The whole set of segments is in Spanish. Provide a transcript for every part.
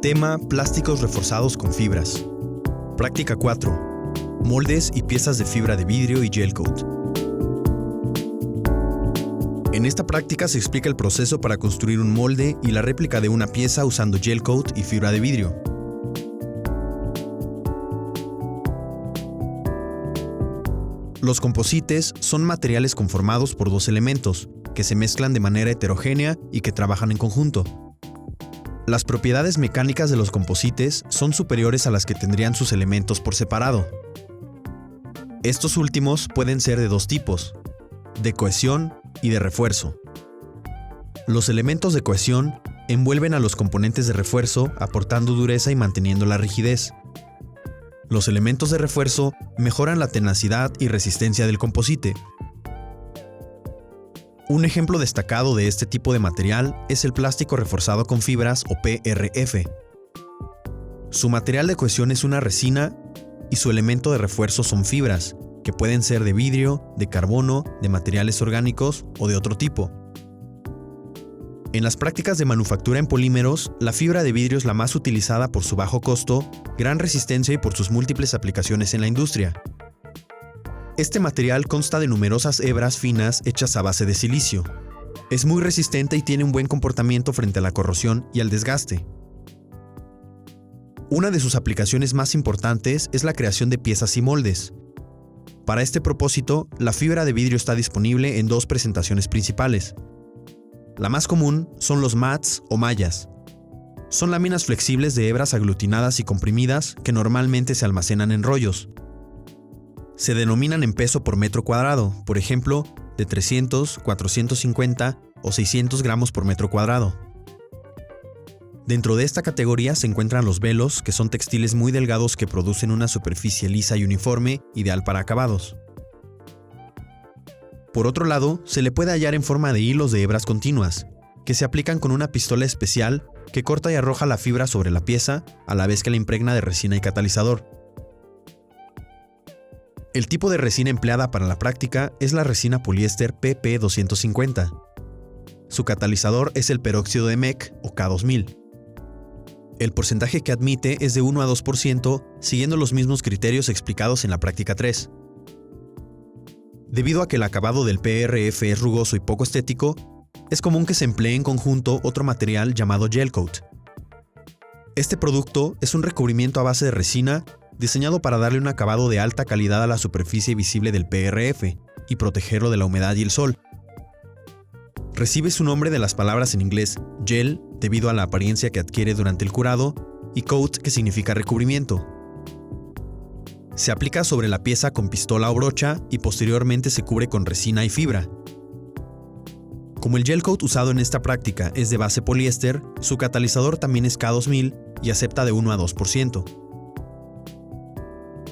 Tema: plásticos reforzados con fibras. Práctica 4. Moldes y piezas de fibra de vidrio y gel coat. En esta práctica se explica el proceso para construir un molde y la réplica de una pieza usando gel coat y fibra de vidrio. Los composites son materiales conformados por dos elementos, que se mezclan de manera heterogénea y que trabajan en conjunto. Las propiedades mecánicas de los composites son superiores a las que tendrían sus elementos por separado. Estos últimos pueden ser de dos tipos: de cohesión y de refuerzo. Los elementos de cohesión envuelven a los componentes de refuerzo aportando dureza y manteniendo la rigidez. Los elementos de refuerzo mejoran la tenacidad y resistencia del composite. Un ejemplo destacado de este tipo de material es el plástico reforzado con fibras o PRF. Su material de cohesión es una resina y su elemento de refuerzo son fibras, que pueden ser de vidrio, de carbono, de materiales orgánicos o de otro tipo. En las prácticas de manufactura en polímeros, la fibra de vidrio es la más utilizada por su bajo costo, gran resistencia y por sus múltiples aplicaciones en la industria. Este material consta de numerosas hebras finas hechas a base de silicio. Es muy resistente y tiene un buen comportamiento frente a la corrosión y al desgaste. Una de sus aplicaciones más importantes es la creación de piezas y moldes. Para este propósito, la fibra de vidrio está disponible en dos presentaciones principales. La más común son los mats o mallas. Son láminas flexibles de hebras aglutinadas y comprimidas que normalmente se almacenan en rollos. Se denominan en peso por metro cuadrado, por ejemplo, de 300, 450 o 600 gramos por metro cuadrado. Dentro de esta categoría se encuentran los velos, que son textiles muy delgados que producen una superficie lisa y uniforme, ideal para acabados. Por otro lado, se le puede hallar en forma de hilos de hebras continuas, que se aplican con una pistola especial que corta y arroja la fibra sobre la pieza, a la vez que la impregna de resina y catalizador. El tipo de resina empleada para la práctica es la resina poliéster PP250. Su catalizador es el peróxido de MEC o K2000. El porcentaje que admite es de 1 a 2%, siguiendo los mismos criterios explicados en la práctica 3. Debido a que el acabado del PRF es rugoso y poco estético, es común que se emplee en conjunto otro material llamado gel coat. Este producto es un recubrimiento a base de resina diseñado para darle un acabado de alta calidad a la superficie visible del PRF y protegerlo de la humedad y el sol. Recibe su nombre de las palabras en inglés gel, debido a la apariencia que adquiere durante el curado, y coat, que significa recubrimiento. Se aplica sobre la pieza con pistola o brocha y posteriormente se cubre con resina y fibra. Como el gel coat usado en esta práctica es de base poliéster, su catalizador también es K2000 y acepta de 1 a 2%.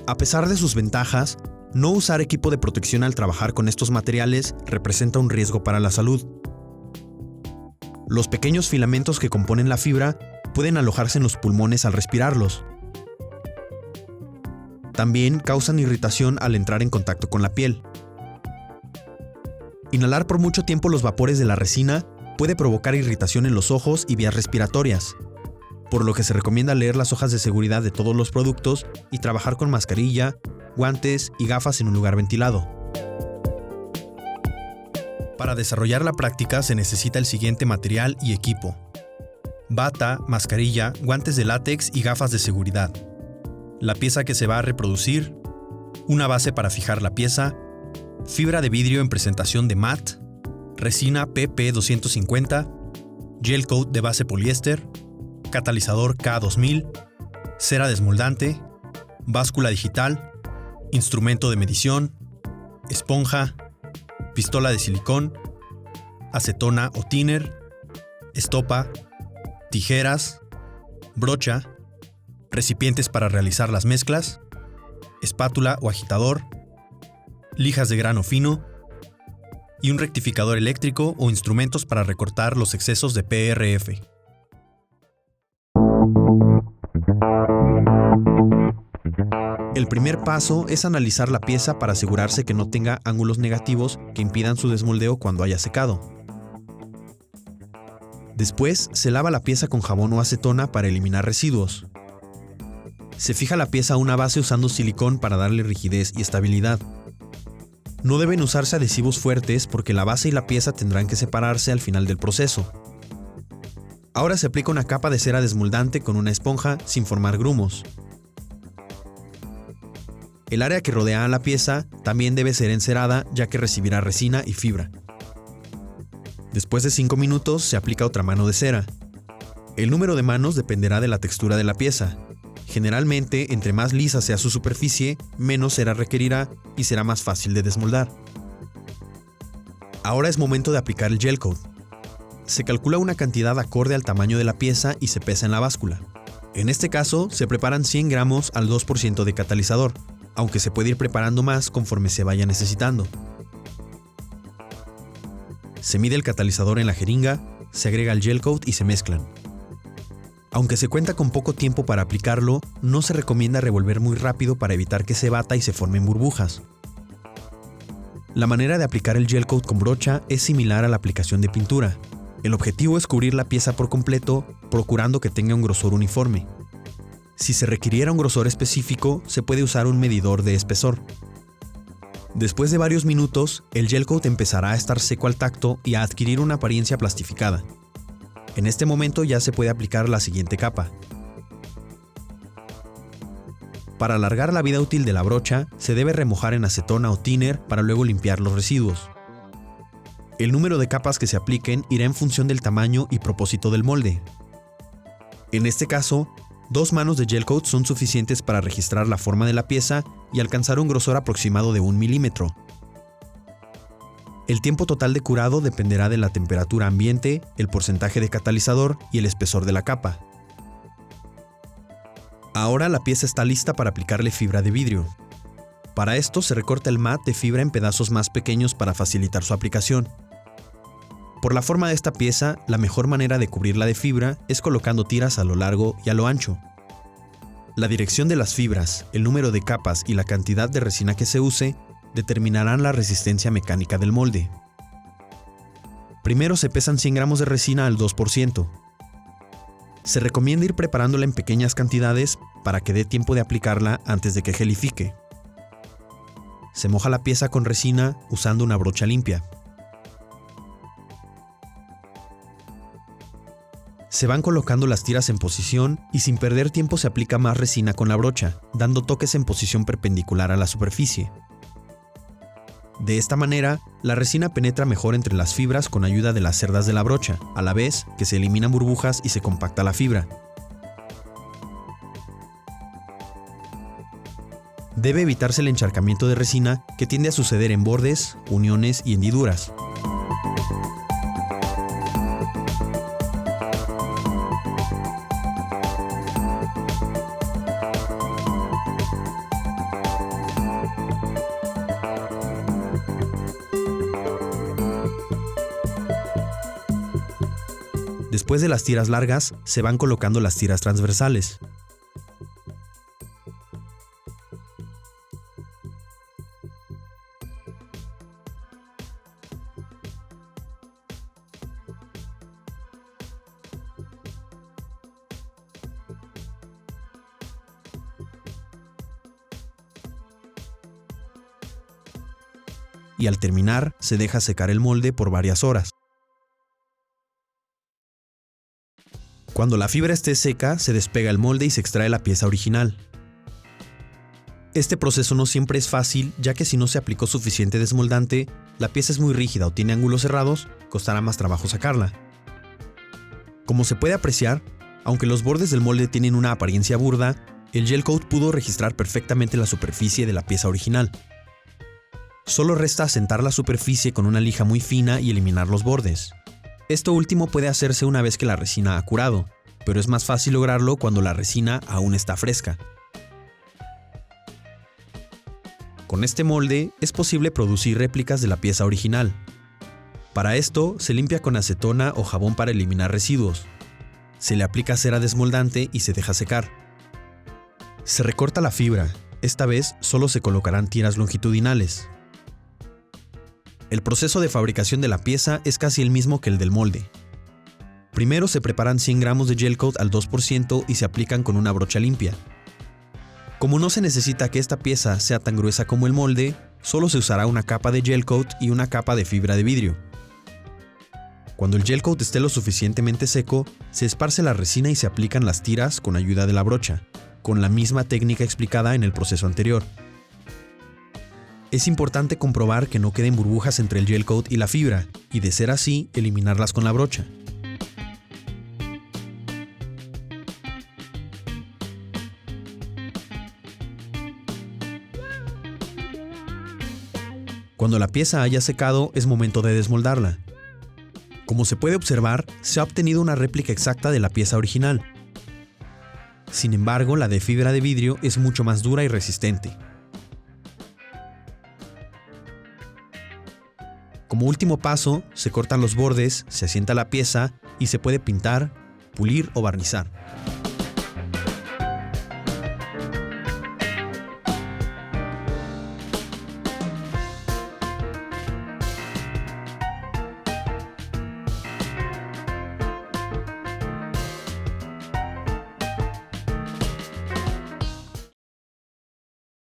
A pesar de sus ventajas, no usar equipo de protección al trabajar con estos materiales representa un riesgo para la salud. Los pequeños filamentos que componen la fibra pueden alojarse en los pulmones al respirarlos. También causan irritación al entrar en contacto con la piel. Inhalar por mucho tiempo los vapores de la resina puede provocar irritación en los ojos y vías respiratorias, por lo que se recomienda leer las hojas de seguridad de todos los productos y trabajar con mascarilla, guantes y gafas en un lugar ventilado. Para desarrollar la práctica se necesita el siguiente material y equipo: bata, mascarilla, guantes de látex y gafas de seguridad. La pieza que se va a reproducir, una base para fijar la pieza, fibra de vidrio en presentación de mat, resina PP250, gel coat de base poliéster, catalizador K2000, cera desmoldante, báscula digital, instrumento de medición, esponja, pistola de silicón, acetona o thinner, estopa, tijeras, brocha, recipientes para realizar las mezclas, espátula o agitador, lijas de grano fino y un rectificador eléctrico o instrumentos para recortar los excesos de PRF. El primer paso es analizar la pieza para asegurarse que no tenga ángulos negativos que impidan su desmoldeo cuando haya secado. Después, se lava la pieza con jabón o acetona para eliminar residuos. Se fija la pieza a una base usando silicón para darle rigidez y estabilidad. No deben usarse adhesivos fuertes porque la base y la pieza tendrán que separarse al final del proceso. Ahora se aplica una capa de cera desmoldante con una esponja sin formar grumos. El área que rodea a la pieza también debe ser encerada ya que recibirá resina y fibra. Después de 5 minutos se aplica otra mano de cera. El número de manos dependerá de la textura de la pieza. Generalmente, entre más lisa sea su superficie, menos cera requerirá y será más fácil de desmoldar. Ahora es momento de aplicar el gel coat. Se calcula una cantidad acorde al tamaño de la pieza y se pesa en la báscula. En este caso, se preparan 100 gramos al 2% de catalizador, aunque se puede ir preparando más conforme se vaya necesitando. Se mide el catalizador en la jeringa, se agrega el gel coat y se mezclan. Aunque se cuenta con poco tiempo para aplicarlo, no se recomienda revolver muy rápido para evitar que se bata y se formen burbujas. La manera de aplicar el gel coat con brocha es similar a la aplicación de pintura. El objetivo es cubrir la pieza por completo, procurando que tenga un grosor uniforme. Si se requiriera un grosor específico, se puede usar un medidor de espesor. Después de varios minutos, el gel coat empezará a estar seco al tacto y a adquirir una apariencia plastificada. En este momento ya se puede aplicar la siguiente capa. Para alargar la vida útil de la brocha, se debe remojar en acetona o thinner para luego limpiar los residuos. El número de capas que se apliquen irá en función del tamaño y propósito del molde. En este caso, 2 manos de gel coat son suficientes para registrar la forma de la pieza y alcanzar un grosor aproximado de 1 milímetro. El tiempo total de curado dependerá de la temperatura ambiente, el porcentaje de catalizador y el espesor de la capa. Ahora la pieza está lista para aplicarle fibra de vidrio. Para esto se recorta el mat de fibra en pedazos más pequeños para facilitar su aplicación. Por la forma de esta pieza, la mejor manera de cubrirla de fibra es colocando tiras a lo largo y a lo ancho. La dirección de las fibras, el número de capas y la cantidad de resina que se use determinarán la resistencia mecánica del molde. Primero se pesan 100 gramos de resina al 2%. Se recomienda ir preparándola en pequeñas cantidades para que dé tiempo de aplicarla antes de que gelifique. Se moja la pieza con resina usando una brocha limpia. Se van colocando las tiras en posición y sin perder tiempo se aplica más resina con la brocha, dando toques en posición perpendicular a la superficie. De esta manera, la resina penetra mejor entre las fibras con ayuda de las cerdas de la brocha, a la vez que se eliminan burbujas y se compacta la fibra. Debe evitarse el encharcamiento de resina que tiende a suceder en bordes, uniones y hendiduras. Después de las tiras largas, se van colocando las tiras transversales. Y al terminar, se deja secar el molde por varias horas. Cuando la fibra esté seca, se despega el molde y se extrae la pieza original. Este proceso no siempre es fácil, ya que si no se aplicó suficiente desmoldante, la pieza es muy rígida o tiene ángulos cerrados, costará más trabajo sacarla. Como se puede apreciar, aunque los bordes del molde tienen una apariencia burda, el gel coat pudo registrar perfectamente la superficie de la pieza original. Solo resta asentar la superficie con una lija muy fina y eliminar los bordes. Esto último puede hacerse una vez que la resina ha curado, pero es más fácil lograrlo cuando la resina aún está fresca. Con este molde es posible producir réplicas de la pieza original. Para esto se limpia con acetona o jabón para eliminar residuos. Se le aplica cera desmoldante y se deja secar. Se recorta la fibra, esta vez solo se colocarán tiras longitudinales. El proceso de fabricación de la pieza es casi el mismo que el del molde. Primero se preparan 100 gramos de gel coat al 2% y se aplican con una brocha limpia. Como no se necesita que esta pieza sea tan gruesa como el molde, solo se usará una capa de gel coat y una capa de fibra de vidrio. Cuando el gel coat esté lo suficientemente seco, se esparce la resina y se aplican las tiras con ayuda de la brocha, con la misma técnica explicada en el proceso anterior. Es importante comprobar que no queden burbujas entre el gel coat y la fibra, y de ser así, eliminarlas con la brocha. Cuando la pieza haya secado, es momento de desmoldarla. Como se puede observar, se ha obtenido una réplica exacta de la pieza original. Sin embargo, la de fibra de vidrio es mucho más dura y resistente. Como último paso, se cortan los bordes, se asienta la pieza y se puede pintar, pulir o barnizar.